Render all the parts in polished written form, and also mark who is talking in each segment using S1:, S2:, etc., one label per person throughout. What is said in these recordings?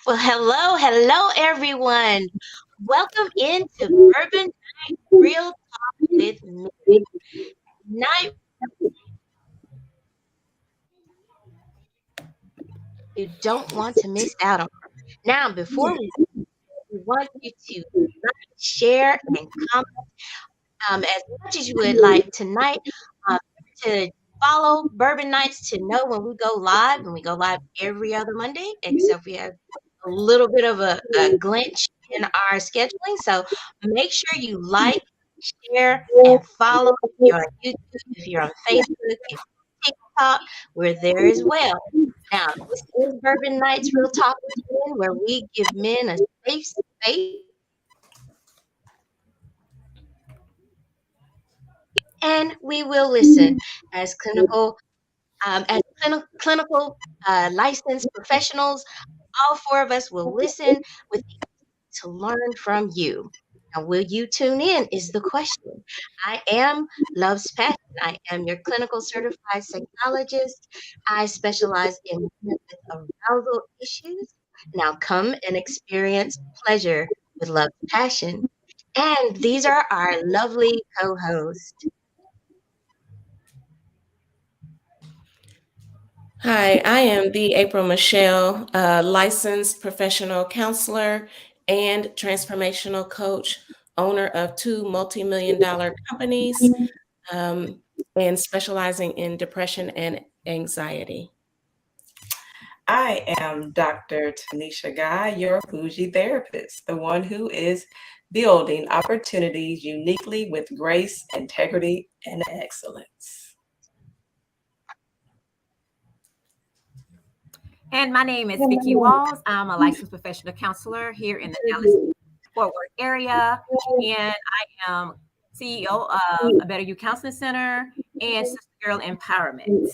S1: Well, hello, everyone. Welcome into Bourbon Real Talk with me. Night you don't want to miss out on. Now, before we want you to like, share, and comment as much as you would like tonight um, to follow Bourbon Nights to know when we go live. And we go live every other Monday, except we have a little bit of a glitch in our scheduling. So make sure you like, share, and follow. If you're on YouTube, if you're on Facebook, if you're on TikTok, we're there as well. Now, this is Bourbon Nights Real Talk with Men, where we give men a safe space and we will listen as clinical licensed professionals. All four of us will listen with to learn from you. Now, will you tune in? Is the question. I am Love's Passion. I am your clinical certified psychologist. I specialize in women with arousal issues. Now, come and experience pleasure with Love's Passion. And these are our lovely co hosts.
S2: Hi, I am the April Michelle, licensed professional counselor and transformational coach, owner of two multi-million dollar companies, um, and specializing in depression and anxiety.
S3: I am Dr. Tanisha Guy, your bougie therapist, the one who is building opportunities uniquely with grace, integrity, and excellence.
S4: And my name is Vicki Walls. I'm a licensed professional counselor here in the Dallas Fort Worth area. And I am CEO of A Better You Counseling Center and Sister Girl Empowerment.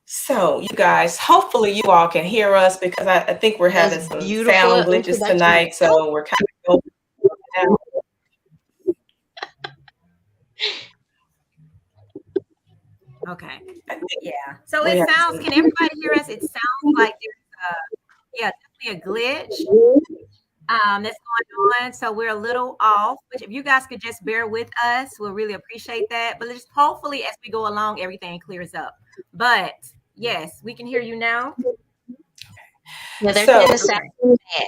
S3: So, you guys, hopefully you all can hear us because I think we're having
S1: That's
S3: some
S1: beautiful
S3: sound glitches
S1: introduction.
S3: tonight. So we're kind of going now.
S4: Okay.
S3: I think
S4: Yeah. So
S3: we
S4: it
S3: have
S4: sounds,
S3: some.
S4: can everybody hear us? It sounds like there's definitely a glitch that's going on. So we're a little off, which if you guys could just bear with us, we'll really appreciate that. But just hopefully as we go along, everything clears up. But yes, we can hear you now.
S1: Yeah, they're
S3: So,
S1: saying the sound is bad.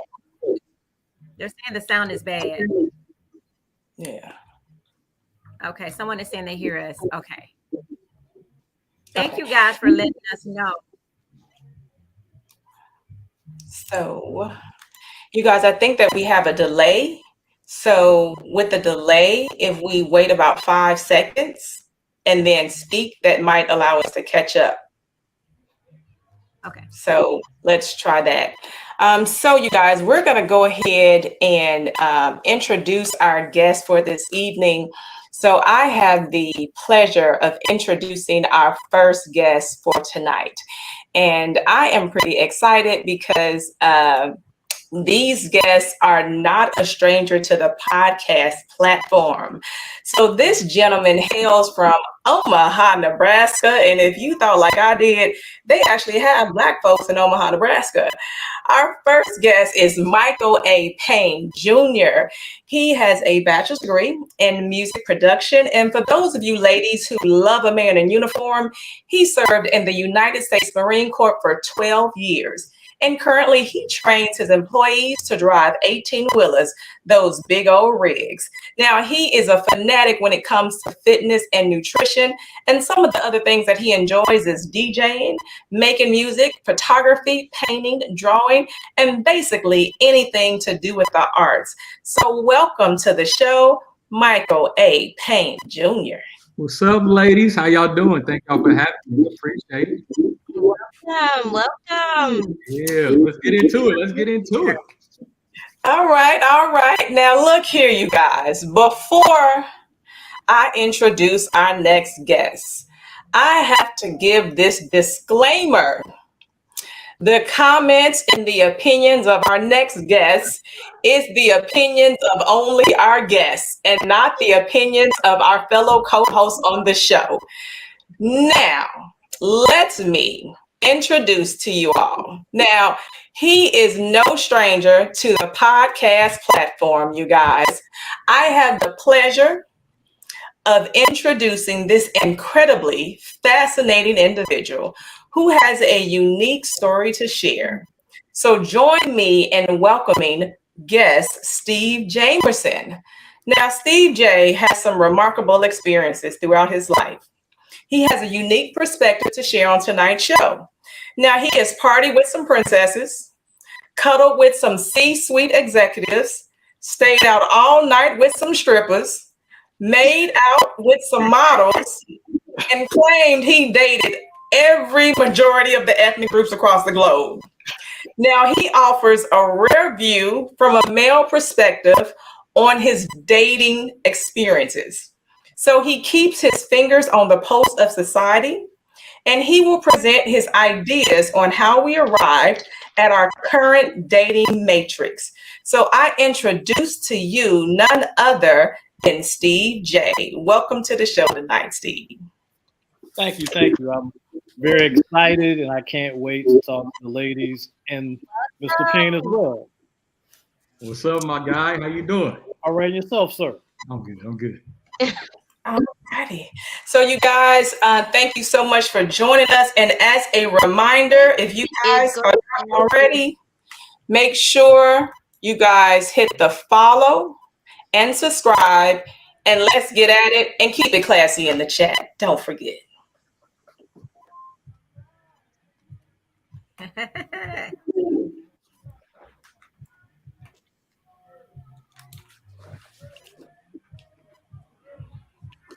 S4: They're saying the sound is bad.
S3: yeah.
S4: Okay, someone is saying they hear us. Okay. Thank you guys for letting us know.
S3: So, you guys, I think that we have a delay. So, with the delay, if we wait about 5 seconds and then speak, that might allow us to catch up.
S4: Okay.
S3: So, let's try that. So, you guys, we're going to go ahead and introduce our guest for this evening. So, I have the pleasure of introducing our first guest for tonight. And I am pretty excited because these guests are not a stranger to the podcast platform. So this gentleman hails from Omaha, Nebraska. And if you thought like I did, they actually have Black folks in Omaha, Nebraska. Our first guest is Michael A. Payne Jr. He has a bachelor's degree in music production. And for those of you ladies who love a man in uniform, he served in the United States Marine Corps for 12 years. And currently he trains his employees to drive 18-wheelers, those big old rigs. Now, he is a fanatic when it comes to fitness and nutrition. And some of the other things that he enjoys is DJing, making music, photography, painting, drawing, and basically anything to do with the arts. So welcome to the show, Michael A. Payne Jr.
S5: What's up, ladies? How y'all doing? Thank y'all for having me. Appreciate it.
S1: Welcome.
S5: Yeah, let's get into it.
S3: All right. Now, look here, you guys. Before I introduce our next guest, I have to give this disclaimer. The comments and the opinions of our next guest is the opinions of only our guests and not the opinions of our fellow co-hosts on the show. Now, let me introduce to you all. Now, he is no stranger to the podcast platform, you guys. I have the pleasure of introducing this incredibly fascinating individual who has a unique story to share. So join me in welcoming guest Steve Jamerson. Now, Steve J has some remarkable experiences throughout his life. He has a unique perspective to share on tonight's show. Now, he has partied with some princesses, cuddled with some C-suite executives, stayed out all night with some strippers, made out with some models, and claimed he dated every majority of the ethnic groups across the globe. Now, he offers a rare view from a male perspective on his dating experiences. So he keeps his fingers on the pulse of society, and he will present his ideas on how we arrived at our current dating matrix. So I introduce to you none other than Steve J. Welcome to the show tonight, Steve.
S6: Thank you. Thank you. I'm very excited and I can't wait to talk to the ladies and Mr. Payne as well.
S5: What's up, my guy? How you doing?
S6: All right, yourself, sir.
S5: I'm good. I'm good.
S3: Alrighty. So you guys, thank you so much for joining us. And as a reminder, if you guys are not already, make sure you guys hit the follow and subscribe, and let's get at it and keep it classy in the chat. Don't forget.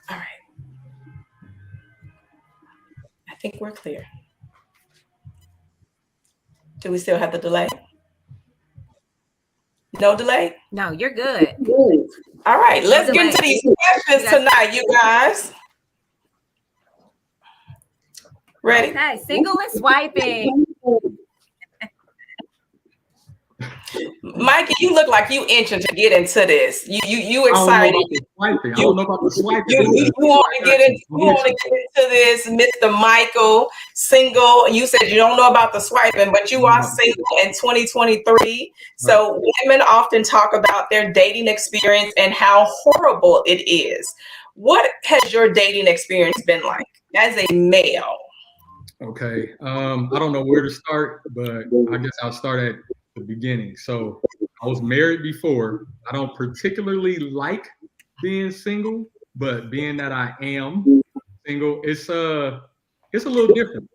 S3: All right. I think we're clear. Do we still have the delay? No delay?
S4: No, you're good.
S3: All right, let's
S4: No
S3: get into
S4: delay.
S3: these questions tonight, you guys. Ready?
S4: Okay, single and swiping.
S3: Mikey, you look like you itching to get into this. You excited.
S5: I don't know about the swiping.
S3: You want to get into this, Mr. Michael, single. You said you don't know about the swiping, but you are single in 2023. So women often talk about their dating experience and how horrible it is. What has your dating experience been like as a male?
S5: Okay. I don't know where to start, but I guess I'll start at the beginning. So I was married before. I don't particularly like being single, but being that I am single, it's a little different.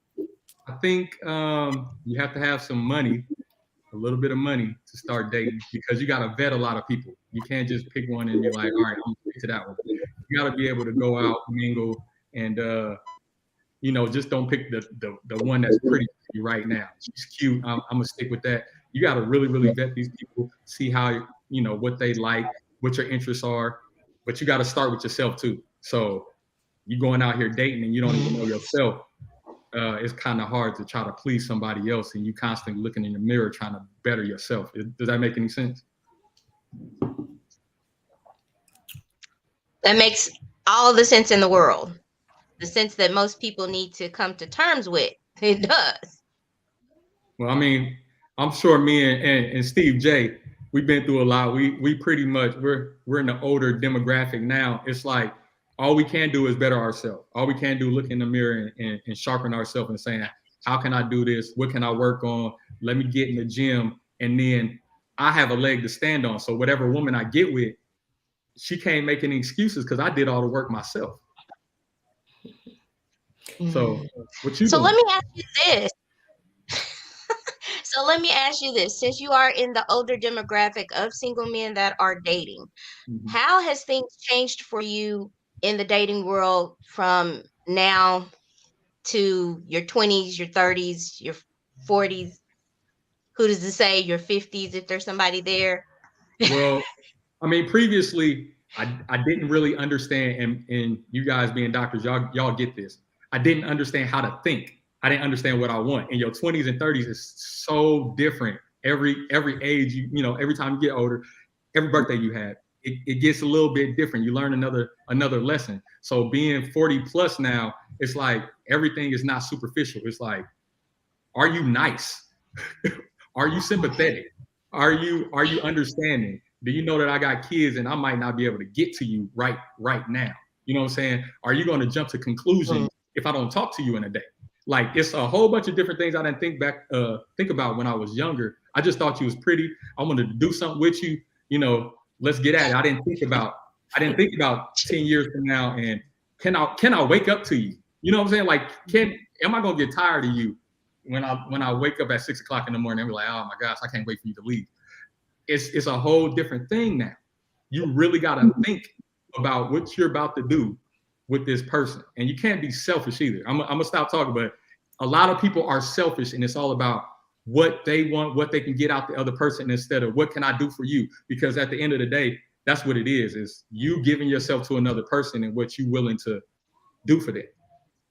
S5: I think you have to have some money, a little bit of money to start dating, because you got to vet a lot of people. You can't just pick one and be like, all right, I'm gonna stick to that one. You got to be able to go out, mingle, and just don't pick the one that's pretty right now. She's cute. I'm gonna stick with that. You got to really, really vet these people, see how, what they like, what your interests are, but you got to start with yourself too. So you going out here dating and you don't even know yourself. It's kind of hard to try to please somebody else, and you constantly looking in the mirror trying to better yourself. Does that make any sense?
S1: That makes all the sense in the world. The sense that most people need to come to terms with. It does.
S5: Well, I mean, I'm sure me and Steve J, we've been through a lot. We pretty much, we're in the older demographic now. It's like all we can do is better ourselves. All we can do, look in the mirror and sharpen ourselves and saying, how can I do this? What can I work on? Let me get in the gym. And then I have a leg to stand on. So whatever woman I get with, she can't make any excuses because I did all the work myself. So what you doing?
S1: Let me ask you this. Let me ask you this. Since you are in the older demographic of single men that are dating, how has things changed for you in the dating world from now to your 20s, your 30s, your 40s? Who does it say? Your 50s, if there's somebody there?
S5: Well, I mean, previously, I didn't really understand, and you guys being doctors, y'all get this. I didn't understand how to think. I didn't understand what I want. In your 20s and 30s is so different. Every age, every time you get older, every birthday you have, it gets a little bit different. You learn another lesson. So being 40 plus now, it's like everything is not superficial. It's like Are you nice? Are you sympathetic? Are you understanding? Do you know that I got kids and I might not be able to get to you right now? You know what I'm saying? Are you going to jump to conclusions if I don't talk to you in a day? Like, it's a whole bunch of different things I didn't think about when I was younger. I just thought you was pretty. I wanted to do something with you. You know, let's get at it. I didn't think about 10 years from now and can I wake up to you? You know what I'm saying? Like, am I gonna get tired of you when I wake up at 6 o'clock in the morning and be like, oh my gosh, I can't wait for you to leave. It's a whole different thing now. You really gotta think about what you're about to do with this person. And you can't be selfish either. I'm gonna stop talking, but a lot of people are selfish and it's all about what they want, what they can get out the other person instead of what can I do for you? Because at the end of the day, that's what it is you giving yourself to another person and what you're willing to do for them.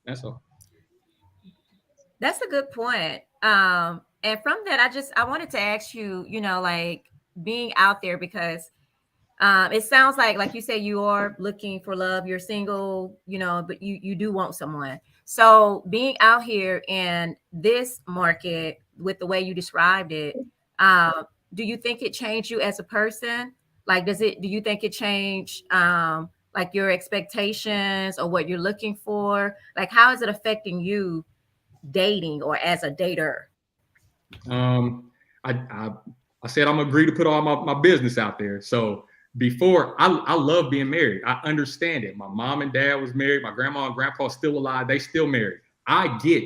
S5: That's all.
S4: That's a good point. And from that, I wanted to ask you, like being out there, because it sounds like you say you are looking for love, you're single, but you do want someone. So being out here in this market with the way you described it, do you think it changed you as a person? Like, do you think it changed like your expectations or what you're looking for? Like, how is it affecting you dating or as a dater?
S5: I said I'm agree to put all my business out there. So before, I love being married. I understand it. My mom and dad was married. My grandma and grandpa still alive. They still married. I get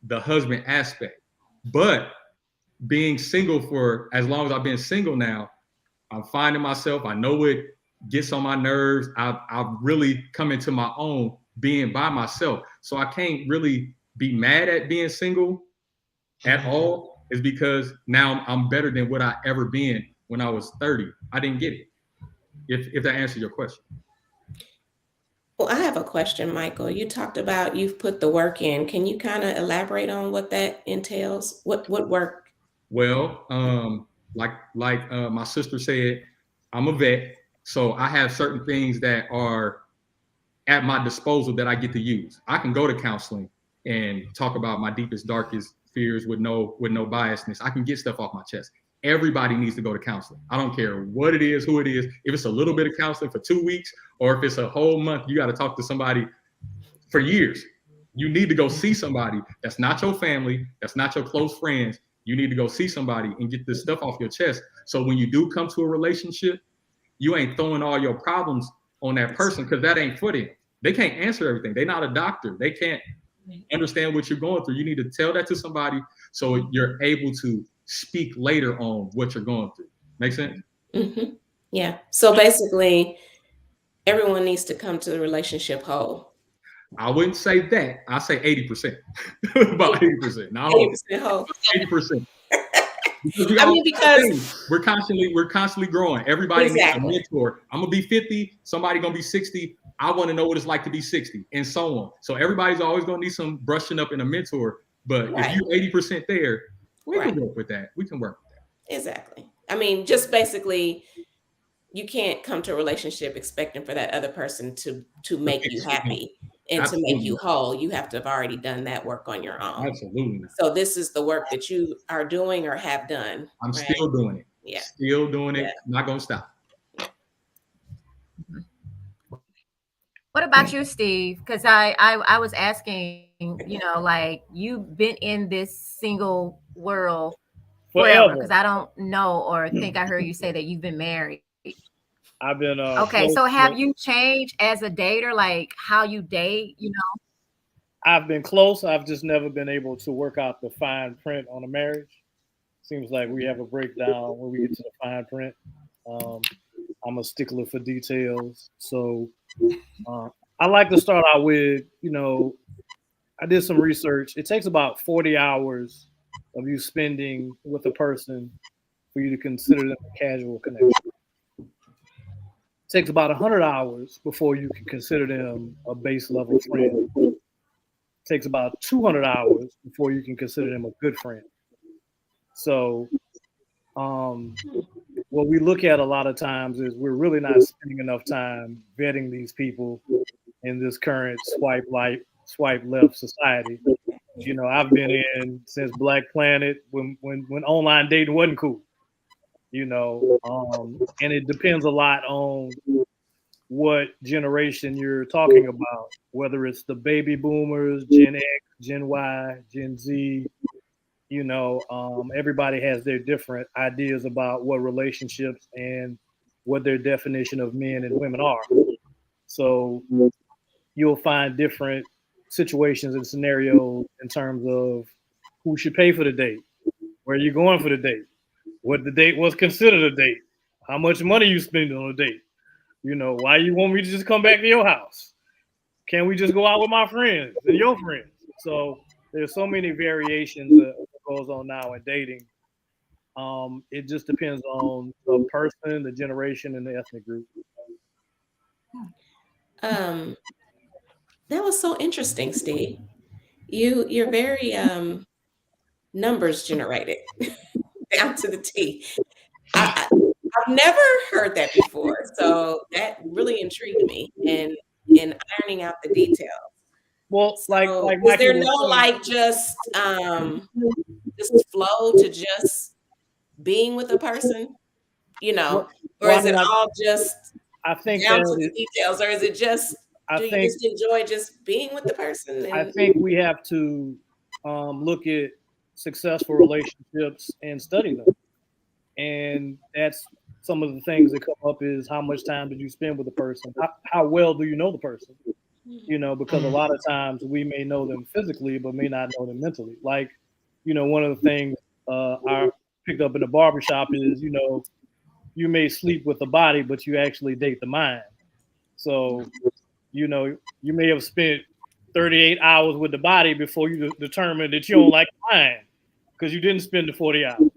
S5: the husband aspect, but being single for as long as I've been single now, I'm finding myself. I know it gets on my nerves. I've really come into my own being by myself. So I can't really be mad at being single at all. Is because now I'm better than what I ever been when I was 30. I didn't get it. If that answers your question.
S2: Well, I have a question, Michael. You talked about you've put the work in. Can you kind of elaborate on what that entails? What work?
S5: Well, like my sister said, I'm a vet, so I have certain things that are at my disposal that I get to use. I can go to counseling and talk about my deepest, darkest fears with no biasness. I can get stuff off my chest. Everybody needs to go to counseling. I don't care what it is, who it is. If it's a little bit of counseling for 2 weeks, or if it's a whole month, you got to talk to somebody for years. You need to go see somebody that's not your family, that's not your close friends. You need to go see somebody and get this stuff off your chest. So when you do come to a relationship, you ain't throwing all your problems on that person, because that ain't for them. They can't answer everything. They're not a doctor. They can't understand what you're going through. You need to tell that to somebody so you're able to speak later on what you're going through. Make sense?
S2: Mm-hmm. Yeah. So basically, everyone needs to come to the relationship whole.
S5: I wouldn't say that. I say 80%. About 80%. Not
S2: 80% whole.
S5: 80%.
S2: Because
S5: we're constantly growing. Everybody needs a mentor. I'm gonna be 50, somebody gonna be 60. I want to know what it's like to be 60, and so on. So everybody's always gonna need some brushing up in a mentor. But if you're 80% there, we can work with that. We can work with that.
S2: Exactly. I mean, just basically, you can't come to a relationship expecting for that other person to make you happy and to make you whole. You have to have already done that work on your own.
S5: Absolutely.
S2: So this is the work that you are doing or have done.
S5: I'm still doing it.
S2: Yeah.
S5: Still doing it. Not gonna stop.
S4: What about you, Steve? Because I was asking, like, you've been in this single world forever, because I don't know or think I heard you say that you've been married.
S6: I've been
S4: okay. So have you changed as a dater, like how you date?
S6: I've been close. I've just never been able to work out the fine print on a marriage. Seems like we have a breakdown when we get to the fine print. I'm a stickler for details, so I like to start out with, I did some research. It takes about 40 hours of you spending with a person for you to consider them a casual connection. It takes about 100 hours before you can consider them a base level friend. It takes about 200 hours before you can consider them a good friend. So what we look at a lot of times is we're really not spending enough time vetting these people in this current swipe left society. You know, I've been in since Black Planet when online dating wasn't cool. You know, and it depends a lot on what generation you're talking about, whether it's the baby boomers, Gen X, Gen Y, Gen Z. You know, everybody has their different ideas about what relationships and what their definition of men and women are. So you'll find different situations and scenarios in terms of who should pay for the date, where you're going for the date, what the date was considered a date, how much money you spend on a date. You know, why you want me to just come back to your house? Can we just go out with my friends and your friends? So there's so many variations that goes on now in dating. It just depends on the person, the generation, and the ethnic group.
S2: Um, that was so interesting, Steve. You're very numbers generated down to the T. I've never heard that before, so that really intrigued me in ironing out the details.
S6: Well,
S2: So,
S6: like
S2: is
S6: Michael
S2: there
S6: was
S2: no
S6: saying,
S2: like just flow to just being with a person, you know,
S6: well,
S2: or
S6: I
S2: is it
S6: mean,
S2: all just
S6: I think
S2: down
S6: that
S2: to the details, or is it just
S6: I
S2: do you
S6: think
S2: just enjoy just being with the person
S6: I
S2: and
S6: think we have to look at successful relationships and study them. And that's some of the things that come up is how much time did you spend with the person? How well do you know the person? You know, because a lot of times we may know them physically, but may not know them mentally. Like, you know, one of the things I picked up in the barbershop is, you know, you may sleep with the body, but you actually date the mind. So, you know, you may have spent 38 hours with the body before you determine that you don't like the mind because you didn't spend the 40 hours.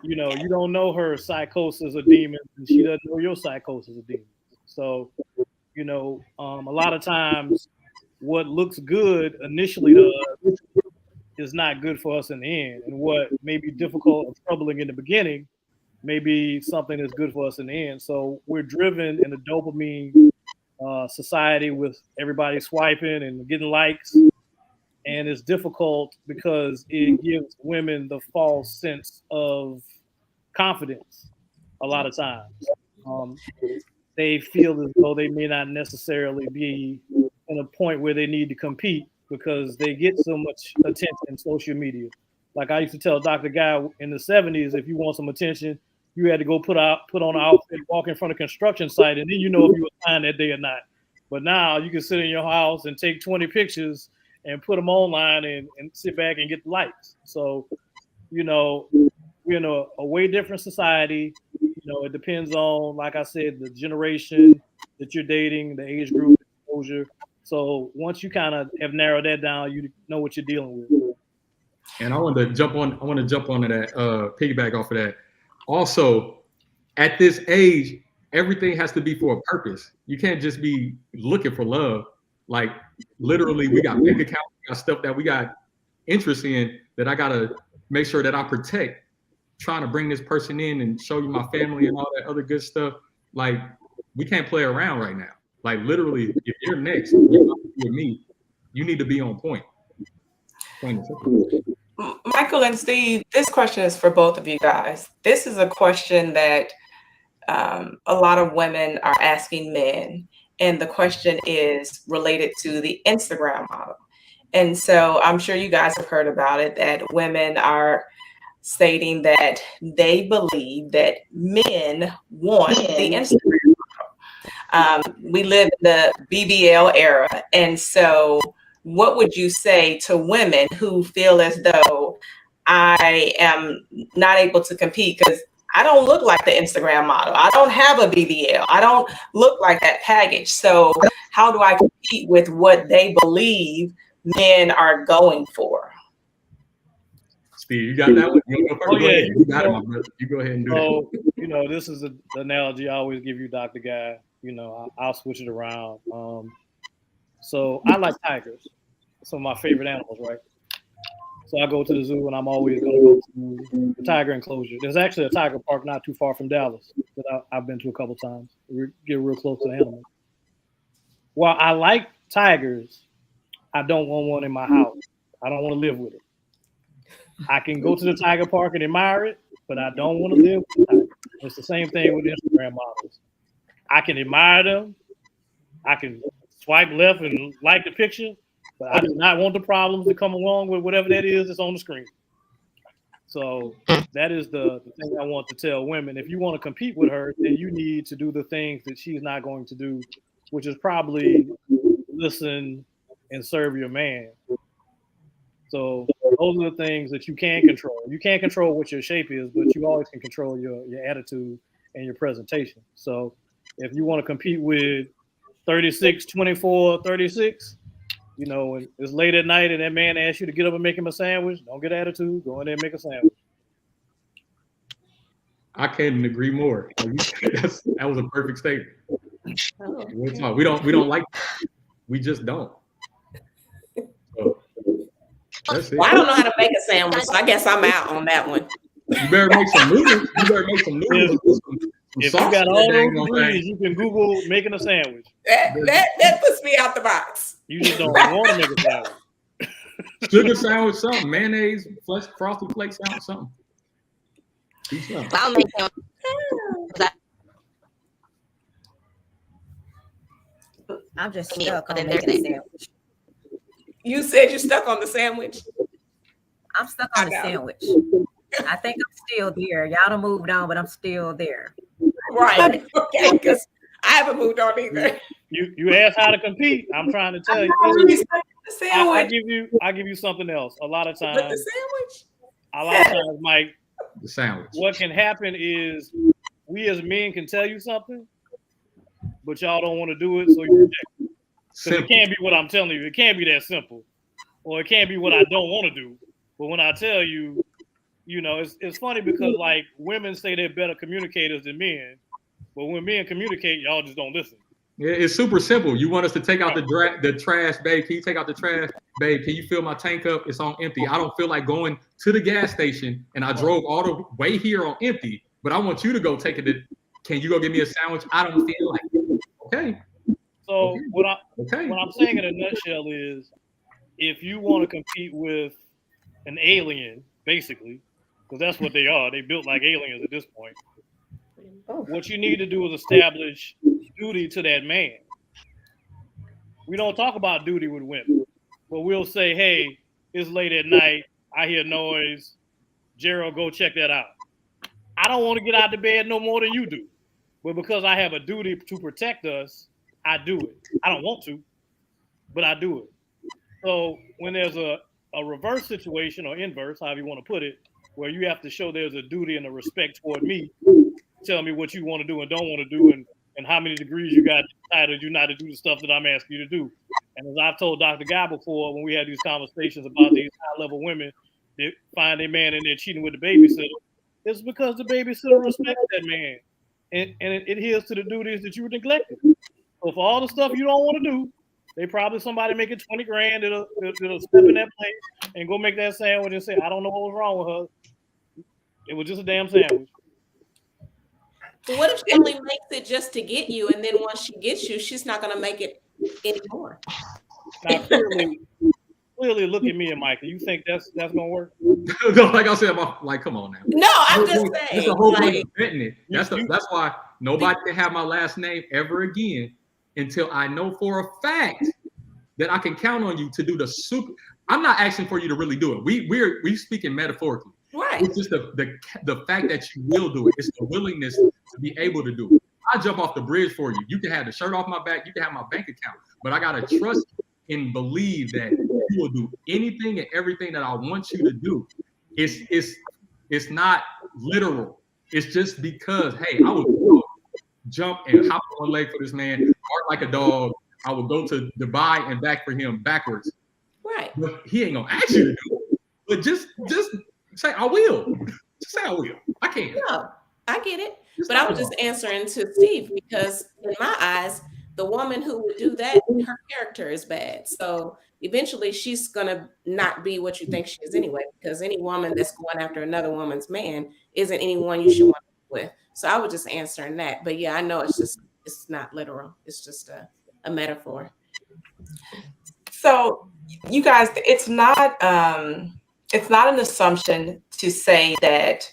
S6: You know, you don't know her psychosis or demons, and she doesn't know your psychosis or demons. So, you know, a lot of times what looks good initially to us is not good for us in the end. And what may be difficult or troubling in the beginning may be something that's good for us in the end. So we're driven in a dopamine society with everybody swiping and getting likes. And it's difficult because it gives women the false sense of confidence a lot of times. Um, they feel as though they may not necessarily be in a point where they need to compete because they get so much attention in social media. Like I used to tell Dr. Guy in the 70s, if you want some attention, you had to go put on an outfit, walk in front of a construction site, and then you know if you were fine that day or not. But now you can sit in your house and take 20 pictures and put them online and sit back and get the likes. So, you know, we're in a way different society. You know, it depends on, like I said, the generation that you're dating, the age group, exposure. So once you kind of have narrowed that down, you know what you're dealing with.
S5: And I want to jump on. I want to jump onto that. Piggyback off of that. Also, at this age, everything has to be for a purpose. You can't just be looking for love. Like literally, we got bank accounts, we got stuff that we got interest in that I gotta make sure that I protect. Trying to bring this person in and show you my family and all that other good stuff. Like we can't play around right now. Like literally, if you're next, you're with me, you need to be on point.
S3: Michael and Steve, this question is for both of you guys. This is a question that a lot of women are asking men. And the question is related to the Instagram model. And so I'm sure you guys have heard about it that women are stating that they believe that men want the Instagram. We live in the BBL era. And so, what would you say to women who feel as though I am not able to compete because I don't look like the Instagram model? I don't have a BBL. I don't look like that package. So, how do I compete with what they believe men are going for?
S5: Steve, you got that one? You go first?
S6: Oh
S5: Go
S6: yeah,
S5: ahead. You got it, my brother. You go ahead and do that.
S6: so you know this is the analogy I always give you, Dr. Guy. You know, I'll switch it around. So I like tigers. Some of my favorite animals, right? So I go to the zoo and I'm always going to go to the tiger enclosure. There's actually a tiger park not too far from Dallas that I've been to a couple times. We get real close to the animals. While I like tigers, I don't want one in my house. I don't want to live with it. I can go to the Tiger Park and admire it, but I don't want to live with the Tiger. It's the same thing with Instagram models. I can admire them. I can swipe left and like the picture, but I do not want the problems that come along with whatever that is that's on the screen. So that is the thing I want to tell women. If you want to compete with her, then you need to do the things that she's not going to do, which is probably listen and serve your man. So those are the things that you can control. You can't control what your shape is, but you always can control your attitude and your presentation. So if you want to compete with 36, 24, 36, you know, when it's late at night and that man asks you to get up and make him a sandwich, don't get attitude. Go in there and make a sandwich.
S5: I couldn't agree more. That was a perfect statement.
S2: Oh,
S5: We don't like that. We just don't. So that's it.
S2: well, I don't know how to make a sandwich, so I guess I'm out on that one.
S5: You better make some noodles. You better make some noodles.
S6: If you got all those ingredients, you can Google making a sandwich.
S2: That puts me out the box.
S6: You just don't want to make a sandwich.
S5: Sugar sandwich, something. Mayonnaise, frosted flakes sandwich, something. Do something.
S1: I'll make them.
S4: I'm just
S1: Meal,
S4: stuck
S1: but
S4: on
S1: then
S4: making a
S1: there's
S4: sandwich.
S2: You said you're stuck on the sandwich.
S4: I'm stuck on the
S2: I got it.
S4: sandwich. I think I'm still there. Y'all done moved on, but I'm still there.
S2: Right. Okay, because I haven't moved on either.
S6: You asked how to compete. I'm trying to tell you.
S2: You're stuck on the
S6: I
S2: sandwich.
S6: give you something else. A lot of
S2: With the
S6: times,
S2: sandwich?
S6: Mike,
S5: The sandwich.
S6: what can happen is we as men can tell you something, but y'all don't want to do it, so you reject it. Because it can't be what I'm telling you. It can't be that simple. Or it can't be what I don't want to do. But when I tell you, you know, it's funny because like women say they're better communicators than men, but when men communicate, y'all just don't listen.
S5: Yeah, it's super simple. You want us to take out the trash, babe? Can you take out the trash, babe? Can you fill my tank up? It's on empty. I don't feel like going to the gas station, and I drove all the way here on empty. But I want you to go take it. Can you go get me a sandwich? I don't feel like it. Okay.
S6: So
S5: Okay.
S6: what I'm saying in a nutshell is, if you want to compete with an alien, basically, because that's what they are. They built like aliens at this point. What you need to do is establish duty to that man. We don't talk about duty with women, but we'll say, hey, it's late at night. I hear noise. Gerald, go check that out. I don't want to get out of bed no more than you do. But because I have a duty to protect us, I do it. I don't want to, but I do it. So when there's a reverse situation or inverse, however you want to put it, where you have to show there's a duty and a respect toward me, tell me what you want to do and don't want to do, and how many degrees you got entitled you not to do the stuff that I'm asking you to do. And as I've told Dr. Guy before, when we had these conversations about these high-level women that find a man in there cheating with the babysitter, it's because the babysitter respects that man. And it adheres to the duties that you neglected. So for all the stuff you don't want to do, they probably somebody making 20 grand that'll step in that place and go make that sandwich and say, I don't know what was wrong with her. It was just a damn sandwich.
S2: But what if she only makes it just to get you, and then once she gets you, she's not going to make it anymore?
S6: Now, clearly, look at me and Michael. You think that's gonna work?
S5: No, like I said, I'm like, come on now.
S2: No, I'm just
S5: That's
S2: saying.
S5: the whole point
S2: Like,
S5: of inventing it. That's why nobody can have my last name ever again until I know for a fact that I can count on you to do the super. I'm not asking for you to really do it. We speaking metaphorically.
S2: right.
S5: It's just the fact that you will do it. It's the willingness to be able to do it. I jump off the bridge for you. You can have the shirt off my back. You can have my bank account, but I gotta trust you and believe that you will do anything and everything that I want you to do. It's not literal. It's just because, hey, I would jump and hop on one leg for this man, bark like a dog. I would go to Dubai and back for him backwards.
S2: Right.
S5: But he ain't gonna ask you to do it. But just say I will. Just say I will. I can.
S2: No, I get it. But I was just answering to Steve because in my eyes, the woman who would do that, her character is bad. So eventually she's going to not be what you think she is anyway, because any woman that's going after another woman's man isn't anyone you should want to be with. So I was just answering that. But yeah, I know it's not literal. It's just a metaphor.
S3: So you guys, it's not an assumption to say that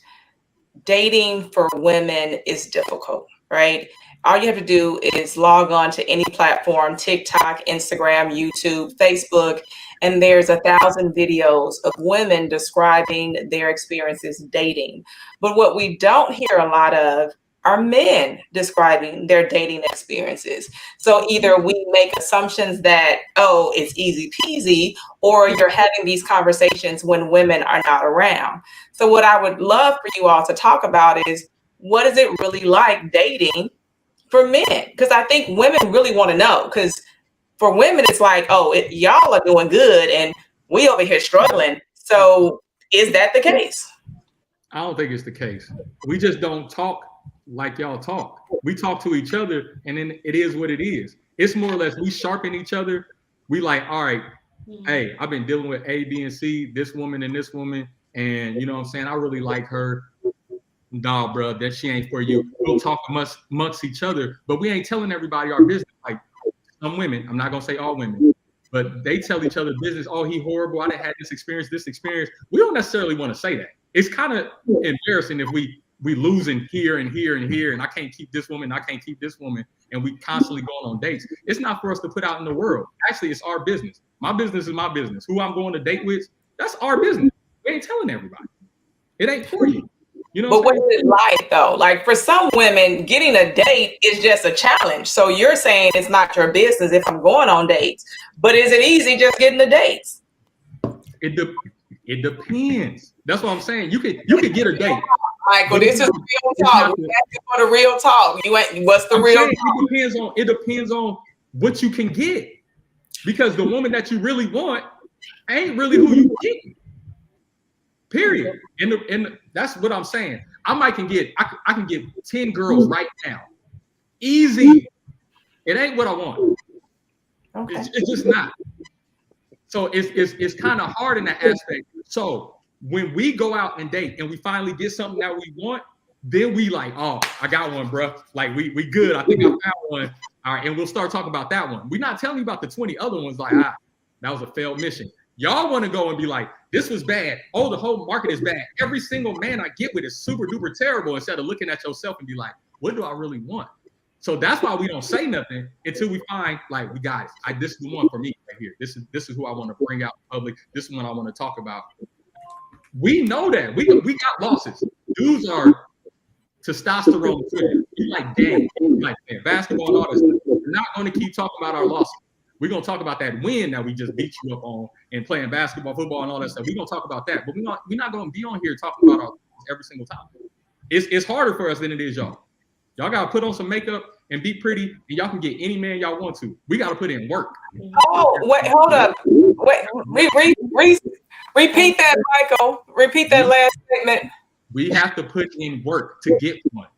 S3: dating for women is difficult, right? All you have to do is log on to any platform, TikTok, Instagram, YouTube, Facebook, and there's 1,000 videos of women describing their experiences dating. But what we don't hear a lot of are men describing their dating experiences. So either we make assumptions that, oh, it's easy peasy, or you're having these conversations when women are not around. So what I would love for you all to talk about is, what is it really like dating for men? Because I think women really want to know. Because for women, it's like, oh, y'all are doing good and we over here struggling. So is that the case?
S5: I don't think it's the case. We just don't talk like y'all talk. We talk to each other, and then it is what it is. It's more or less we sharpen each other. We like, all right, hey, I've been dealing with A, B, and C, this woman and this woman, and you know what I'm saying? I really like her. Nah, bro, that she ain't for you. We'll talk amongst each other, but we ain't telling everybody our business. Like some women, I'm not gonna say all women, but they tell each other business. Oh, he horrible. I didn't have this experience. We don't necessarily want to say that. It's kind of embarrassing if we losing here and here and here, and I can't keep this woman, I can't keep this woman, and we constantly going on dates. It's not for us to put out in the world. Actually, it's our business. My business is my business. Who I'm going to date with, that's our business. We ain't telling everybody. It ain't for you. You know
S3: but what is it like though? Like for some women, getting a date is just a challenge. So you're saying it's not your business if I'm going on dates, but is it easy just getting the dates?
S5: It depends. That's what I'm saying. You could get a date.
S3: Michael, this is real talk. We're asking for the real talk. What's the real talk?
S5: It depends on what you can get. Because the woman that you really want ain't really who you get. Period. And that's what I'm saying. I can get 10 girls right now. Easy. It ain't what I want. Okay. It's just not. So it's kind of hard in that aspect. So when we go out and date and we finally get something that we want, then we like, oh, I got one, bro. Like we good. I think I found one. All right, and we'll start talking about that one. We're not telling you about the 20 other ones. Like, that was a failed mission. Y'all want to go and be like, this was bad. Oh, the whole market is bad. Every single man I get with is super duper terrible. Instead of looking at yourself and be like, what do I really want? So that's why we don't say nothing until we find, like, we got it. This is the one for me right here. This is who I want to bring out in public. This is one I want to talk about. We know that. We got losses. Dudes are testosterone driven. We like game. We like basketball and all this. We're not going to keep talking about our losses. We're going to talk about that win that we just beat you up on and playing basketball, football, and all that stuff. We're going to talk about that. But we're not going to be on here talking about our losses every single time. It's harder for us than it is y'all. Y'all got to put on some makeup and be pretty, and y'all can get any man y'all want to. We got to put in work.
S3: Oh, wait, hold up. Wait, repeat that, Michael. Repeat that last statement.
S5: We have to put in work to get one.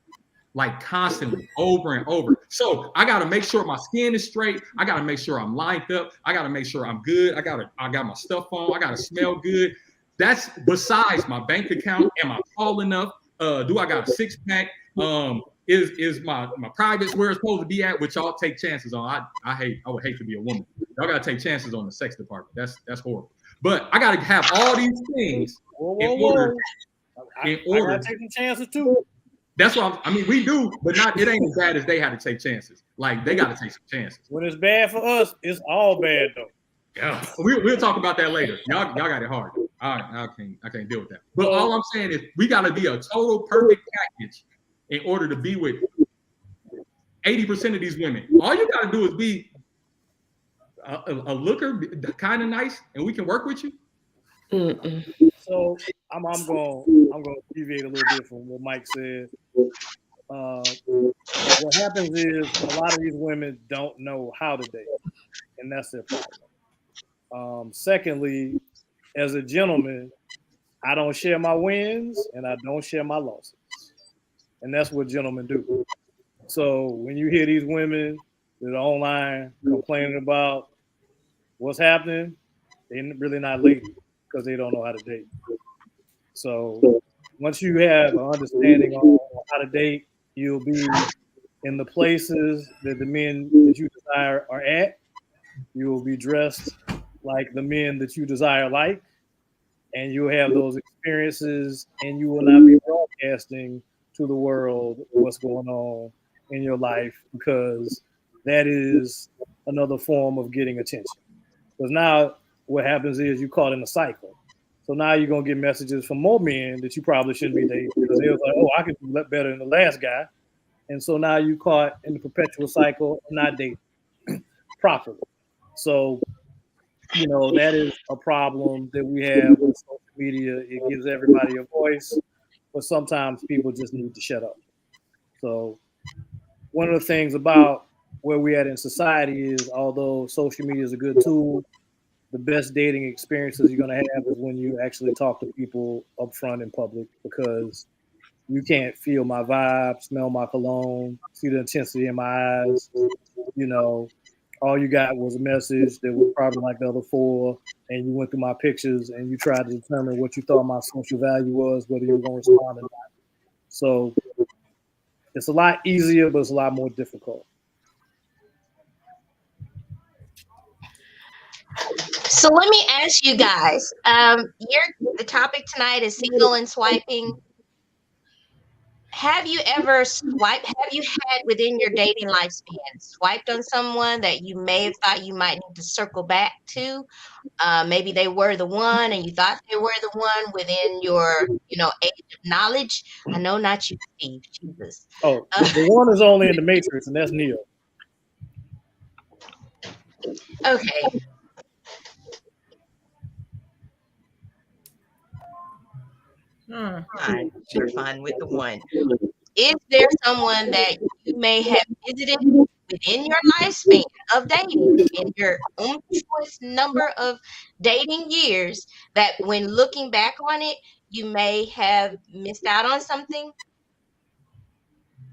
S5: Like constantly, over and over. So I got to make sure my skin is straight. I got to make sure I'm lined up. I got to make sure I'm good. I got my stuff on. I got to smell good. That's besides my bank account. Am I tall enough? Do I got a six pack? Is my privates where it's supposed to be at? Which y'all take chances on. I would hate to be a woman. Y'all got to take chances on the sex department. That's horrible. But I got to have all these things in order.
S6: I gotta take some chances too.
S5: That's what we do, but it ain't as bad as they had to take chances. Like they got to take some chances.
S6: When it's bad for us, it's all bad though.
S5: Yeah, we'll talk about that later. Y'all got it hard. All right, I can't deal with that. But all I'm saying is we got to be a total perfect package in order to be with 80% of these women. All you got to do is be a looker, kind of nice, and we can work with you.
S6: So I'm gonna deviate a little bit from what Mike said. What happens is a lot of these women don't know how to date, and that's their problem. Secondly, as a gentleman, I don't share my wins and I don't share my losses, and that's what gentlemen do. So when you hear these women that are online complaining about what's happening, they're really not ladies because they don't know how to date. So once you have an understanding on how to date, you'll be in the places that the men that you desire are at. You will be dressed like the men that you desire like, and you'll have those experiences, and you will not be broadcasting to the world what's going on in your life, because that is another form of getting attention. Because now what happens is you caught in a cycle. So now you're gonna get messages from more men that you probably shouldn't be dating, because they was like, oh, I can do better than the last guy. And so now you caught in the perpetual cycle of not dating properly. So, that is a problem that we have with social media. It gives everybody a voice, but sometimes people just need to shut up. So one of the things about where we at in society is, although social media is a good tool, the best dating experiences you're going to have is when you actually talk to people up front in public, because you can't feel my vibe, smell my cologne, see the intensity in my eyes. All you got was a message that was probably like the other four, and you went through my pictures and you tried to determine what you thought my social value was, whether you were going to respond or not. So it's a lot easier, but it's a lot more difficult.
S1: So let me ask you guys. The topic tonight is single and swiping. Have you ever swiped? Have you had within your dating lifespan swiped on someone that you may have thought you might need to circle back to? Maybe they were the one, and you thought they were the one within your, age of knowledge. I know not you, Steve. Jesus.
S6: Oh, the one is only in the Matrix, and that's Neo.
S1: Okay. Fine. You're fine with the one. Is there someone that you may have visited within your lifespan of dating, in your own choice number of dating years, that when looking back on it, you may have missed out on something?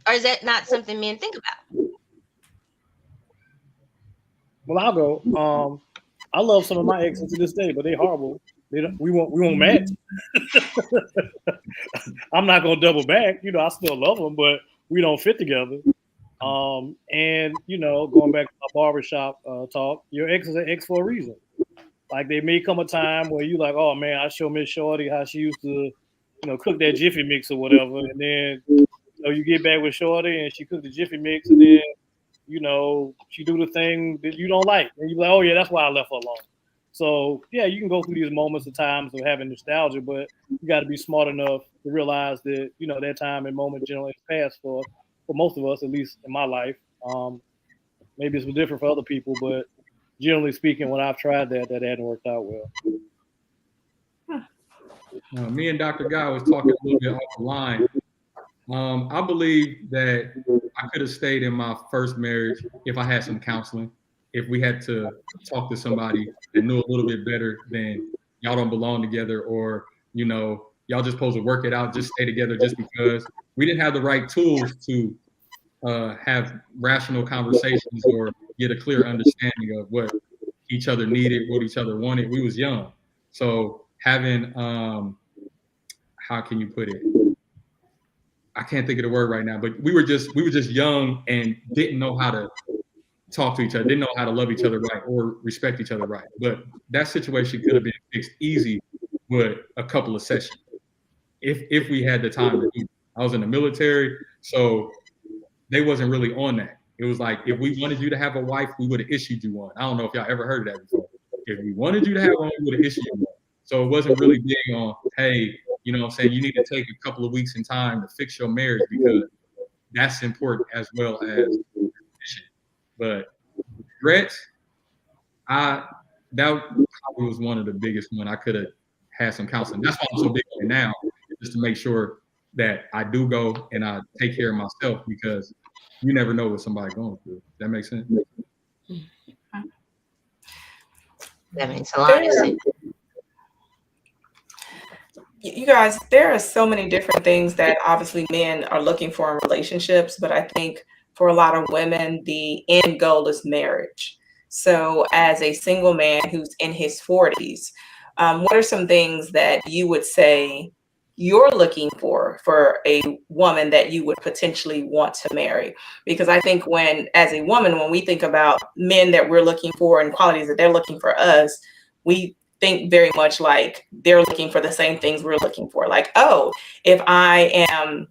S1: Or is that not something men think about?
S6: Well, I'll go. I love some of my exes to this day, but they horrible. We won't match. I'm not gonna double back. I still love them, but we don't fit together. And going back to my barbershop talk, your ex is an ex for a reason. Like, there may come a time where you like, oh man, I show Miss Shorty how she used to, cook that Jiffy mix or whatever, and then you get back with Shorty and she cooked the Jiffy mix, and then she do the thing that you don't like, and you're like, oh yeah, that's why I left her alone. So yeah, you can go through these moments of times of having nostalgia, but you got to be smart enough to realize that that time and moment generally has passed for most of us, at least in my life. Maybe it's different for other people, but generally speaking, when I've tried that hadn't worked out well.
S5: Me and Dr. Guy was talking a little bit off the line. I believe that I could have stayed in my first marriage if I had some counseling. If we had to talk to somebody that knew a little bit better than y'all don't belong together, or y'all just supposed to work it out, just stay together just because we didn't have the right tools to have rational conversations or get a clear understanding of what each other needed, what each other wanted. We was young, so having how can you put it? I can't think of the word right now, but we were just young and didn't know how to talk to each other, didn't know how to love each other right or respect each other right. But that situation could have been fixed easy with a couple of sessions if we had the time to do it. I was in the military, so they wasn't really on that. It was like, if we wanted you to have a wife, we would have issued you one. I don't know if y'all ever heard of that before. If we wanted you to have one, we would have issued you one. So it wasn't really big on, hey, you know what I'm saying, you need to take a couple of weeks in time to fix your marriage, because that's important as well as mission. But regrets, that probably was one of the biggest one. I could have had some counseling. That's why I'm so big on it now, just to make sure that I do go and I take care of myself, because you never know what somebody's going through. That makes sense?
S1: That makes a lot of sense.
S3: You guys, there are so many different things that obviously men are looking for in relationships, but I think for a lot of women, the end goal is marriage. So as a single man who's in his 40s, what are some things that you would say you're looking for a woman that you would potentially want to marry? Because I think as a woman, when we think about men that we're looking for and qualities that they're looking for us, we think very much like they're looking for the same things we're looking for. Like, oh, if I am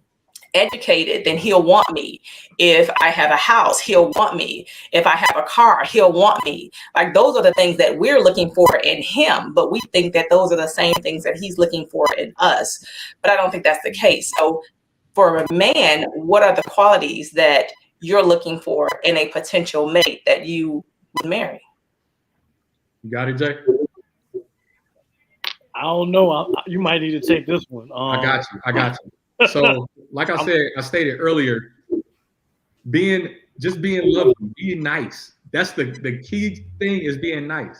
S3: educated, then he'll want me. If I have a house, he'll want me. If I have a car, he'll want me. Like, those are the things that we're looking for in him, but we think that those are the same things that he's looking for in us. But I don't think that's the case. So for a man, what are the qualities that you're looking for in a potential mate that you would marry?
S5: You got it, Jay?
S6: I don't know. You might need to take this one.
S5: I got you. So, like I stated earlier, being lovely, being nice. That's the key thing, is being nice,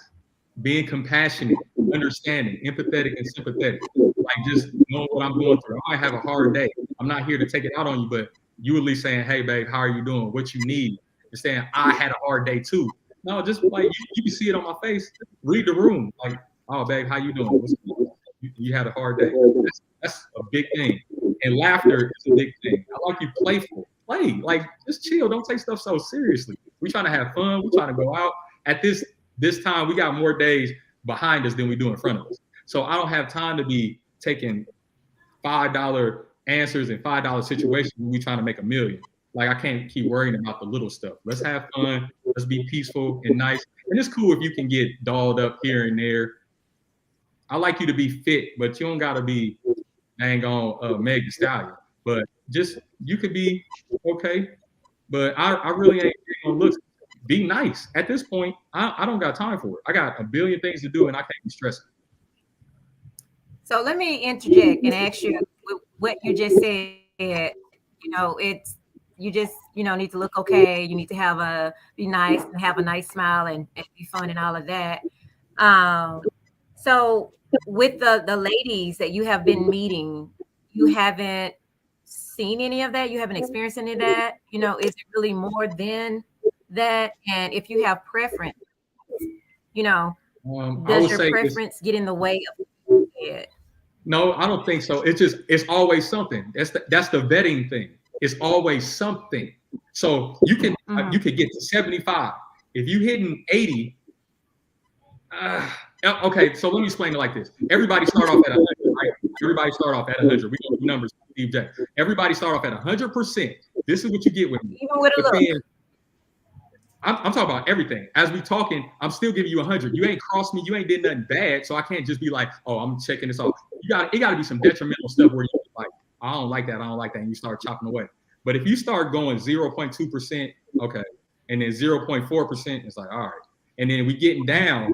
S5: being compassionate, understanding, empathetic, and sympathetic. Like, just knowing what I'm going through. I might have a hard day. I'm not here to take it out on you, but you at least saying, "Hey, babe, how are you doing? What you need?" And saying, "I had a hard day too." No, just like you can see it on my face. Read the room. Like, "Oh, babe, how you doing? What's going on? You had a hard day." That's a big thing. And laughter is a big thing. I like you playful. Play. Like, just chill. Don't take stuff so seriously. We're trying to have fun. We're trying to go out. At this time, we got more days behind us than we do in front of us. So I don't have time to be taking $5 answers and $5 situations when we trying to make a million. Like, I can't keep worrying about the little stuff. Let's have fun. Let's be peaceful and nice. And it's cool if you can get dolled up here and there. I like you to be fit, but you don't got to be dang on Meg Thee Stallion. But just, you could be okay. But I really ain't gonna look. Be nice. At this point, I don't got time for it. I got a billion things to do, and I can't be stressing.
S4: So let me interject and ask you what you just said. You know, it's, you just, you know, need to look okay. You need to be nice and have a nice smile and be fun and all of that. So with the ladies that you have been meeting, you haven't seen any of that? You haven't experienced any of that? You know, is it really more than that? And if you have preference, you know, does your preference get in the way of it?
S5: No, I don't think so. It's always something. That's the vetting thing. It's always something. So you can get to 75. If you hitting 80, okay. So let me explain it like this. Everybody start off at 100, right? Everybody start off at 100. We go through numbers, Steve J. Everybody start off at 100%. This is what you get with me.
S4: Even with a look.
S5: I'm talking about everything. As we talking, I'm still giving you 100. You ain't crossed me. You ain't did nothing bad. So I can't just be like, oh, I'm checking this off. It got to be some detrimental stuff where you're like, I don't like that. I don't like that. And you start chopping away. But if you start going 0.2%, okay, and then 0.4%, it's like, all right. And then we getting down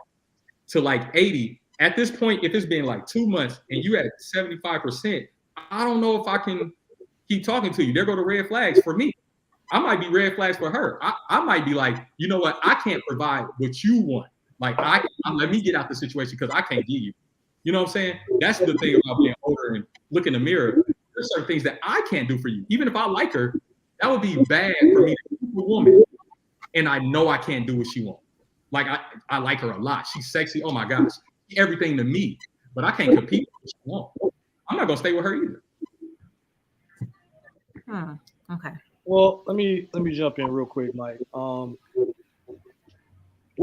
S5: to like 80. At this point, if it's been like 2 months and you at 75%, I don't know if I can keep talking to you. There go the red flags for me. I might be red flags for her. I might be like, you know what? I can't provide what you want. Like, let me get out the situation because I can't give you. You know what I'm saying? That's the thing about being older and look in the mirror. There's certain things that I can't do for you. Even if I like her, that would be bad for me to be a woman. And I know I can't do what she wants. Like, I like her a lot. She's sexy. Oh my gosh. She's everything to me. But I can't compete with what she wants. I'm not gonna stay with her either.
S4: Okay.
S6: Well, let me jump in real quick, Mike. Where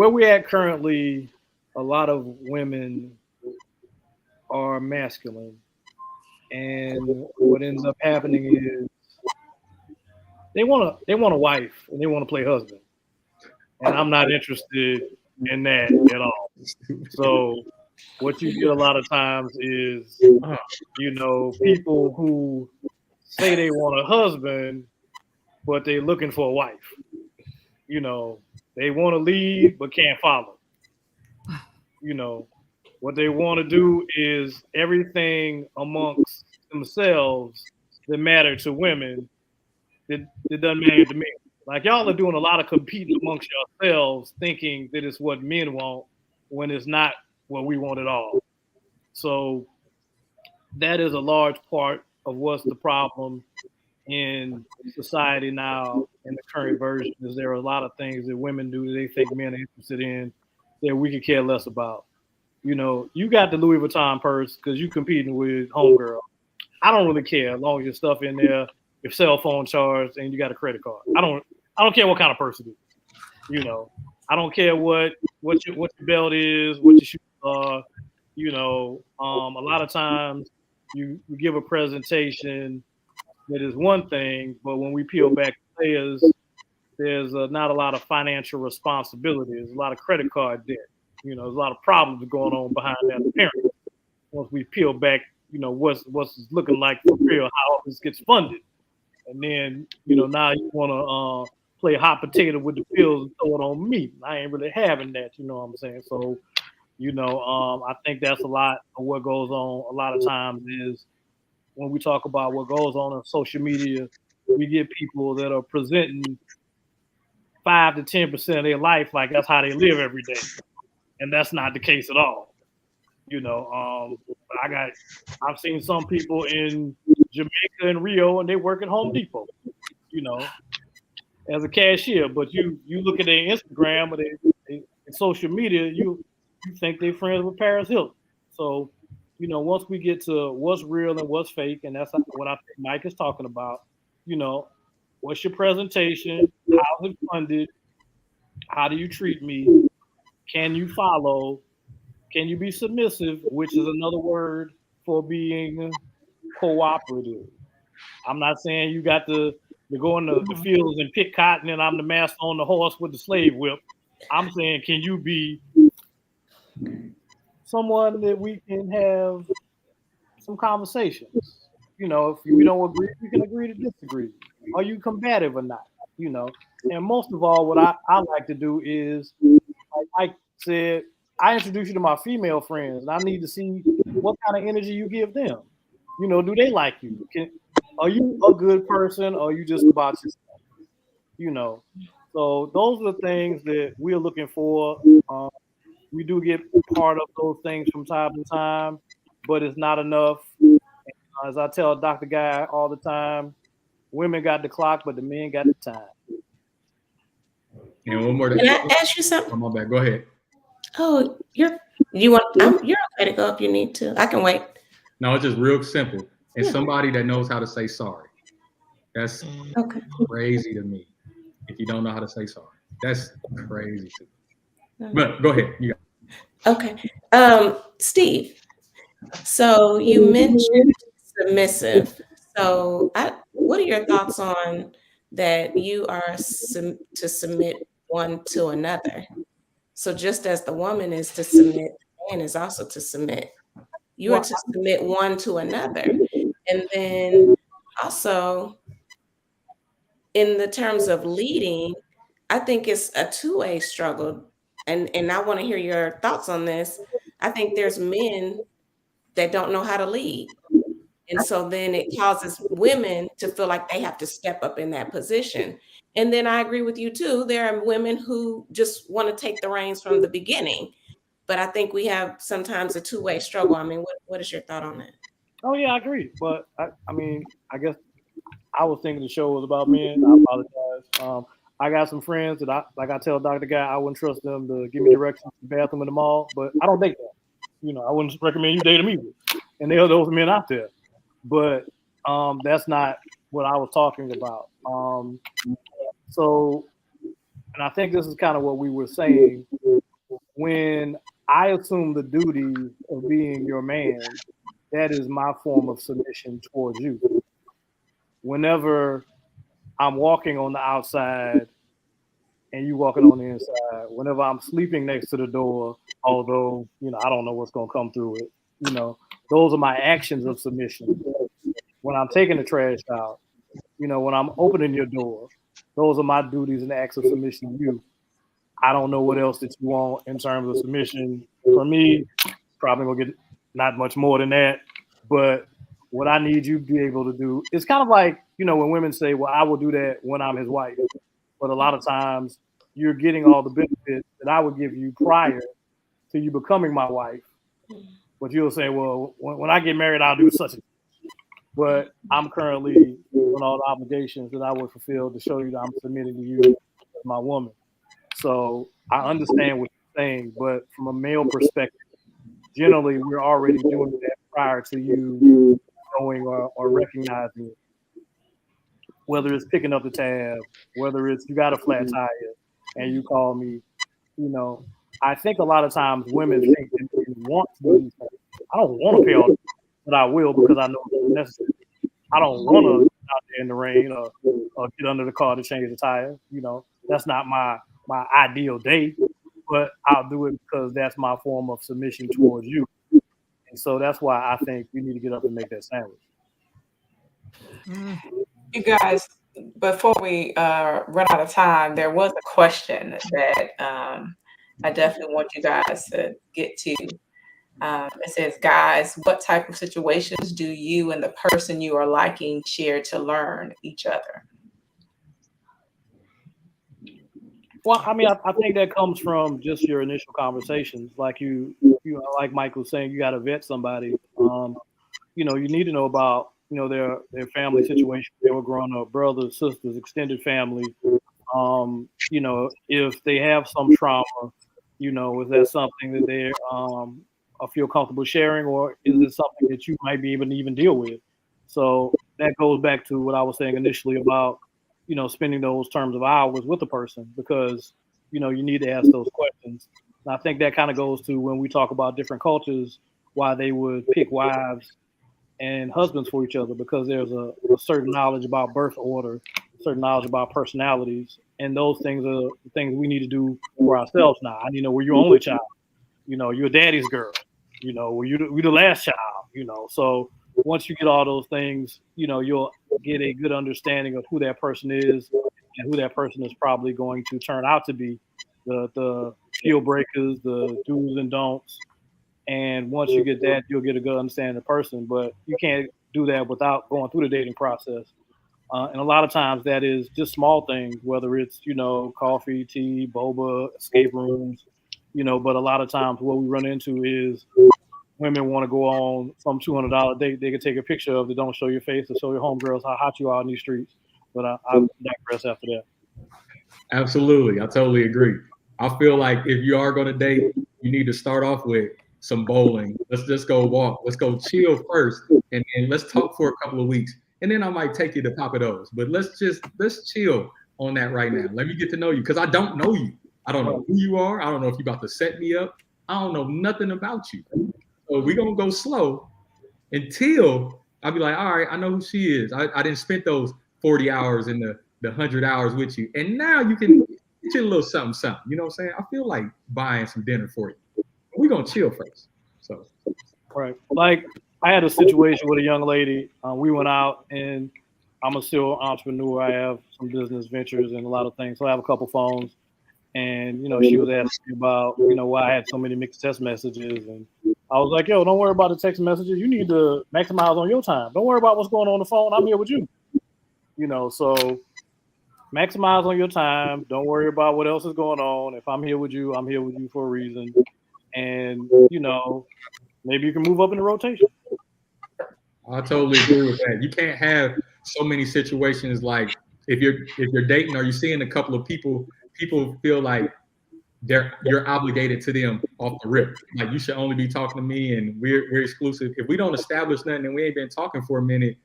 S6: we're at currently, a lot of women are masculine, and what ends up happening is they want a wife and they want to play husband, and I'm not interested in that at all. So what you get a lot of times is, you know, people who say they want a husband, but they're looking for a wife. You know, they want to lead but can't follow. You know, what they want to do is everything amongst themselves that matter to women that doesn't matter to men. Like, y'all are doing a lot of competing amongst yourselves, thinking that it's what men want when it's not what we want at all. So that is a large part of what's the problem in society now in the current version. Is there are a lot of things that women do they think men are interested in that we could care less about. You know, you got the Louis Vuitton purse because you competing with homegirl. I don't really care as long as your stuff in there, your cell phone charged, and you got a credit card. I don't care what kind of purse it is. You know, I don't care what your belt is, what your shoes are, a lot of times you give a presentation that is one thing, but when we peel back the layers, there's not a lot of financial responsibility. There's a lot of credit card debt. There's a lot of problems going on behind that appearance. Once we peel back, what's looking like for real, how this gets funded, and then now you want to play hot potato with the bills and throw it on me. I ain't really having that. You know what I'm saying? So I think that's a lot of what goes on. A lot of times is when we talk about what goes on social media, we get people that are presenting 5 to 10% of their life like that's how they live every day, and that's not the case at all. I've seen some people in Jamaica and Rio, and they work at Home Depot, as a cashier. But you look at their Instagram or their social media, you think they're friends with Paris Hilton. So, once we get to what's real and what's fake, and that's what I think Mike is talking about, what's your presentation? How's it funded? How do you treat me? Can you follow? Can you be submissive, which is another word for being cooperative? I'm not saying you got to go in the fields and pick cotton and I'm the master on the horse with the slave whip. I'm saying, can you be someone that we can have some conversations? If we don't agree, we can agree to disagree. Are you combative or not? And most of all, what I like to do is, like Mike said, I introduce you to my female friends, and I need to see what kind of energy you give them. Do they like you? Are you a good person, or are you just about yourself? So those are the things that we're looking for. We do get part of those things from time to time, but it's not enough. As I tell Dr. Guy all the time, women got the clock, but the men got the time.
S5: And one more.
S2: Can I ask you something?
S5: Oh, my bad. Go ahead.
S2: Oh, you're okay to go if you need to. I can wait.
S5: No, it's just real simple. It's somebody that knows how to say sorry. That's crazy to me. If you don't know how to say sorry, that's crazy to me. But go ahead. You got
S2: Okay. Steve, so you mentioned submissive. So what are your thoughts on that you are to submit one to another? So just as the woman is to submit, the man is also to submit. You are to submit one to another. And then also in the terms of leading, I think it's a two-way struggle. And I want to hear your thoughts on this. I think there's men that don't know how to lead. And so then it causes women to feel like they have to step up in that position. And then I agree with you too. There are women who just want to take the reins from the beginning. But I think we have sometimes a two-way struggle. I mean, what is your thought on that?
S6: Oh yeah, I agree. But I guess I was thinking the show was about men. I apologize. I got some friends that I tell Dr. Guy, I wouldn't trust them to give me directions to the bathroom in the mall, but I don't date that. I wouldn't recommend you date them either. And there are those men out there. But that's not what I was talking about. So, and I think this is kind of what we were saying. When I assume the duty of being your man, that is my form of submission towards you. Whenever I'm walking on the outside and you walking on the inside, whenever I'm sleeping next to the door, although, I don't know what's going to come through it, those are my actions of submission. When I'm taking the trash out, when I'm opening your door, those are my duties and acts of submission to you. I don't know what else that you want in terms of submission. For me, probably gonna get not much more than that. But what I need you to be able to do, it's kind of like, when women say, well, I will do that when I'm his wife. But a lot of times you're getting all the benefits that I would give you prior to you becoming my wife. But you'll say, well, when I get married, I'll do such a thing. But I'm currently doing all the obligations that I would fulfill to show you that I'm submitting to you as my woman. So I understand what you're saying, but from a male perspective, generally we're already doing that prior to you knowing or recognizing it. Whether it's picking up the tab, whether it's you got a flat tire and you call me, I think a lot of times women think that want to do these things. I don't want to pay all, but I will because I know it's necessary. I don't want to out there in the rain or get under the car to change the tire. That's not my ideal day, but I'll do it because that's my form of submission towards you. And so that's why I think you need to get up and make that sandwich.
S3: You guys, before we run out of time, there was a question that I definitely want you guys to get to. It says, guys, what type of situations do you and the person you are liking share to learn each other?
S6: Well, I mean, I think that comes from just your initial conversations. Like like Mike was saying, you got to vet somebody. You need to know about, their family situation. They were growing up, brothers, sisters, extended family. If they have some trauma, is that something that they feel comfortable sharing, or is it something that you might be able to even deal with? So that goes back to what I was saying initially about, spending those terms of hours with the person, because, you need to ask those questions. And I think that kind of goes to when we talk about different cultures, why they would pick wives and husbands for each other, because there's a certain knowledge about birth order, certain knowledge about personalities, and those things are the things we need to do for ourselves now. I need to know, were you only child? You're daddy's girl. Were you the last child? So once you get all those things, you'll get a good understanding of who that person is and who that person is probably going to turn out to be, the deal breakers, the do's and don'ts. And once you get that, you'll get a good understanding of the person. But you can't do that without going through the dating process. And a lot of times that is just small things, whether it's, coffee, tea, boba, escape rooms, but a lot of times what we run into is women want to go on some $200 date they can take a picture of that don't show your face or show your homegirls how hot you are in these streets. But I digress after that.
S5: Absolutely. I totally agree. I feel like if you are going to date, you need to start off with some bowling. Let's just go walk. Let's go chill first, and let's talk for a couple of weeks. And then I might take you to Papa Do's. But let's chill on that right now. Let me get to know you, because I don't know you. I don't know who you are. I don't know if you're about to set me up. I don't know nothing about you. So we're going to go slow until I'll be like, all right, I know who she is. I didn't spend those 40 hours and the 100 hours with you. And now you can get you a little something, something. You know what I'm saying? I feel like buying some dinner for you. We're going to chill first. So,
S6: right. Like, I had a situation with a young lady. We went out, and I'm a serial entrepreneur. I have some business ventures and a lot of things. So I have a couple phones. And, she was asking me about, why I had so many mixed text messages. And I was like, yo, don't worry about the text messages. You need to maximize on your time. Don't worry about what's going on the phone. I'm here with you. So maximize on your time. Don't worry about what else is going on. If I'm here with you, I'm here with you for a reason. And, maybe you can move up in the rotation.
S5: I totally agree with that. You can't have so many situations like if you're dating or you're seeing a couple of people feel like you're obligated to them off the rip. Like, you should only be talking to me and we're exclusive. If we don't establish nothing and we ain't been talking for a minute,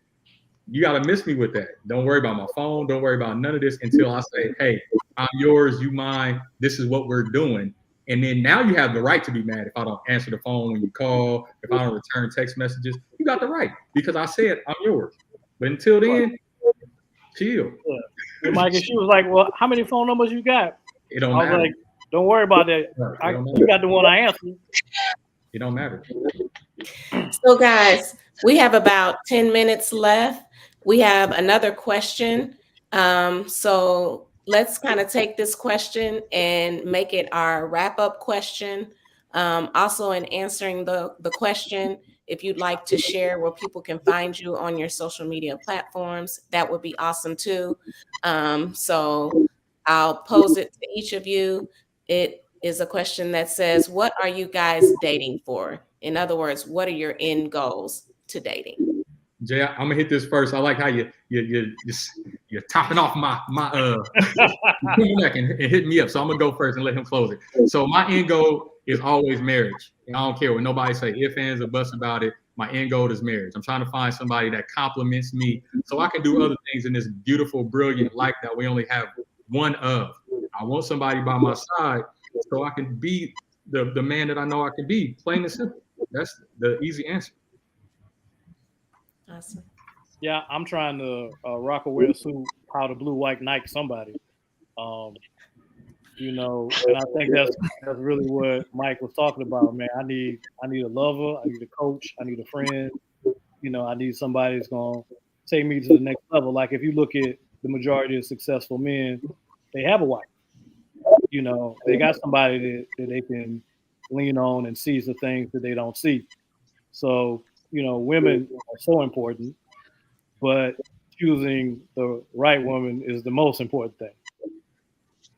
S5: you got to miss me with that. Don't worry about my phone. Don't worry about none of this until I say, hey, I'm yours, you mine. This is what we're doing. And then now you have the right to be mad if I don't answer the phone when you call, if I don't return text messages. You got the right, because I said I'm yours. But until then, chill.
S6: Yeah. And Mike, and she was like, well, how many phone numbers you got?
S5: It don't
S6: I was
S5: matter.
S6: like, don't worry about that. You got the one I answered.
S5: It don't matter.
S2: So guys, we have about 10 minutes left. We have another question. So let's kind of take this question and make it our wrap-up question. Also, in answering the question, if you'd like to share where people can find you on your social media platforms, that would be awesome too. So I'll pose it to each of you. It is a question that says, what are you guys dating for? In other words, what are your end goals to dating?
S5: Jay, I'm gonna hit this first. I like how you're topping off my neck and hit me up. So I'm gonna go first and let him close it. So my end goal is always marriage. And I don't care what nobody say, ifs, ands, or buts about it. My end goal is marriage. I'm trying to find somebody that compliments me so I can do other things in this beautiful, brilliant life that we only have one of. I want somebody by my side so I can be the man that I know I can be. Plain and simple. That's the easy answer.
S2: Awesome.
S6: Yeah, I'm trying to rock a wear suit, powder blue, white Nike somebody. And I think that's really what Mike was talking about, man. I need a lover, I need a coach, I need a friend. I need somebody that's gonna take me to the next level. Like if you look at the majority of successful men, they have a wife. They got somebody that they can lean on and sees the things that they don't see. So, women are so important, but choosing the right woman is the most important thing.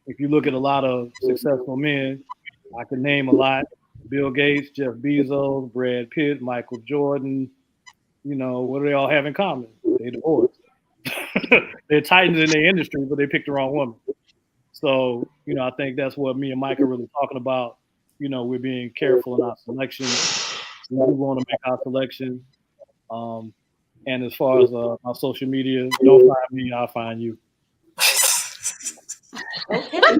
S6: If you look at a lot of successful men, I can name a lot: Bill Gates, Jeff Bezos, Brad Pitt, Michael Jordan. What do they all have in common? They divorced. They're titans in their industry, but they picked the wrong woman. So, I think that's what me and Mike are really talking about. We're being careful in our selection. We do want to make our selection. And as far as our social media, don't find me, I'll find you.
S2: Okay.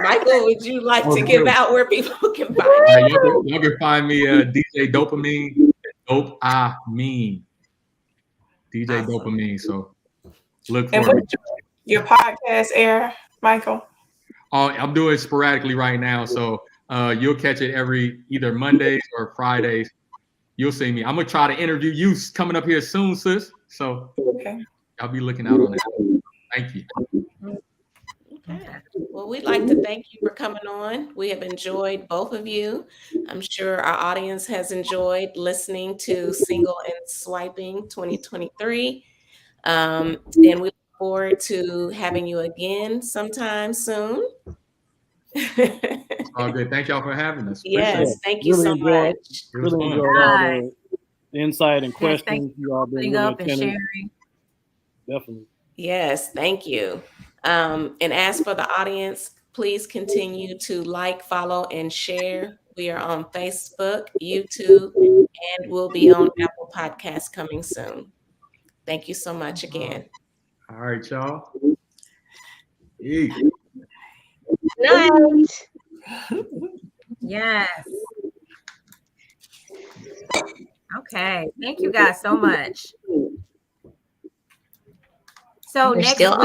S2: Michael, would you like to give out where people can find you?
S5: Y'all can find me DJ Dopamine. Dope I mean. DJ
S2: Awesome.
S5: Dopamine. So look
S3: And
S5: for me.
S3: what's your podcast air, Michael?
S5: I'm doing it sporadically right now. So you'll catch it every either Mondays or Fridays. You'll see me. I'm going to try to interview you coming up here soon, sis. So
S3: Okay.
S5: I'll be looking out on that. Thank you.
S2: Okay. Well, we'd like to thank you for coming on. We have enjoyed both of you. I'm sure our audience has enjoyed listening to Single and Swiping 2023. And we look forward to having you again sometime soon.
S5: All good. Thank y'all for having us.
S2: Yes, thank you
S6: Really
S2: so
S6: enjoyed,
S2: much.
S5: It was
S6: really
S5: fun.
S6: enjoyed all the insight and
S4: Yes,
S6: questions.
S4: thank
S6: You all been
S4: putting
S6: really
S4: up and
S6: attentive.
S4: sharing.
S6: Definitely.
S2: Yes, thank you. And as for the audience, please continue to like, follow, and share. We are on Facebook, YouTube, and we'll be on Apple Podcasts coming soon. Thank you so much again.
S5: All right, y'all. Hey.
S1: Night.
S4: Yes. Okay. Thank you guys so much. So
S1: We're
S4: next
S1: still
S4: week.